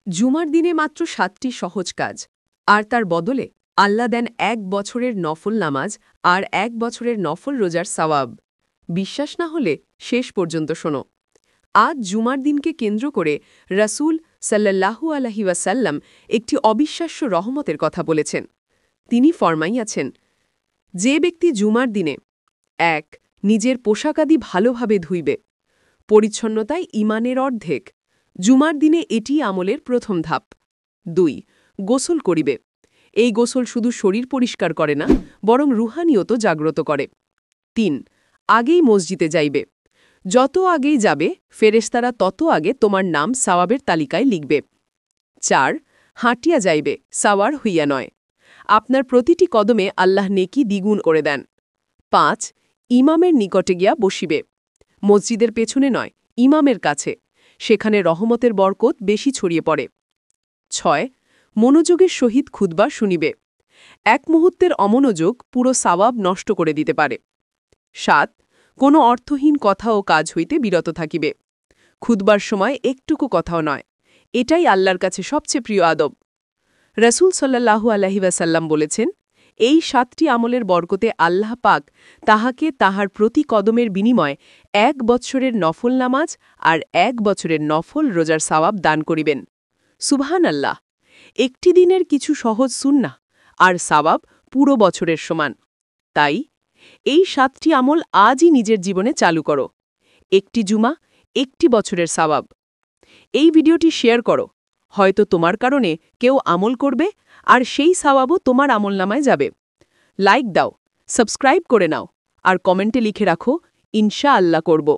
জুমার দিনে মাত্র ৭টি সহজ কাজ, আর তার বদলে আল্লাহ দেন ১ বছরের নফল নামাজ আর ১ বছরের নফল রোজার সওয়াব। বিশ্বাস না হলে শেষ পর্যন্ত শোনো। আজ জুমার দিনকে কেন্দ্র করে রাসূল সাল্লাল্লাহু আলাইহি ওয়াসাল্লাম একটি অবিশ্বাস্য রহমতের কথা বলেছেন। তিনি ফরমাইয়াছেন, যে ব্যক্তি জুমার দিনে ১. নিজের পোশাকাদি ভালোভাবে ধুইবে। পরিচ্ছন্নতায় ঈমানের অর্ধেক। জুমার দিনে এটি আমলের প্রথম ধাপ। ২. গোসল করিবে। এই গোসল শুধু শরীর পরিষ্কার করে না, বরং রুহানিয়ত জাগ্রত করে। ৩. আগেই মসজিদে যাইবে। যত আগেই যাবে, ফেরেশতারা তত আগে তোমার নাম সাওয়াবের তালিকায় লিখবে। ৪. হাঁটিয়া যাইবে, সাওয়ার হইয়া নয়। আপনার প্রতিটি কদমে আল্লাহ নেকি দ্বিগুণ করে দেন। ৫. ইমামের নিকটে গিয়া বসিবে। মসজিদের পেছনে নয়, ইমামের কাছে। সেখানে রহমতের বরকত বেশি ছড়িয়ে পড়ে। ৬. মনোযোগের সহিত খুতবা শুনিবে। এক মুহূর্তের অমনোযোগ পুরো সাওয়াব নষ্ট করে দিতে পারে। ৭. কোনো অর্থহীন কথা ও কাজ হইতে বিরত থাকিবে। খুতবার সময় একটুকু কথাও নয়। এটাই আল্লাহর কাছে সবচেয়ে প্রিয় আদব। রাসূল সাল্লাল্লাহু আলাইহি ওয়াসাল্লাম বলেছেন, এই ৭টি আমলের বরকতে আল্লাহ পাক তাহাকে তাহার প্রতি কদমের বিনিময়ে ১ বৎসরের নফল নামাজ আর ১ বছরের নফল রোজার সওয়াব দান করিবেন। সুবহানাল্লাহ! একটি দিনের কিছু সহজ সুন্নাহ আর সওয়াব পুরো বছরের সমান। তাই এই ৭টি আমল আজই নিজের জীবনে চালু করো। একটি জুমা, একটি বছরের সওয়াব। এই ভিডিওটি শেয়ার করো। হয়তো তোমার কারণে কেউ আমল করবে, আর সেই সওয়াবও তোমার আমলনামায় যাবে। লাইক দাও, সাবস্ক্রাইব করে নাও, আর কমেন্টে লিখে রাখো, ইনশাআল্লাহ করব।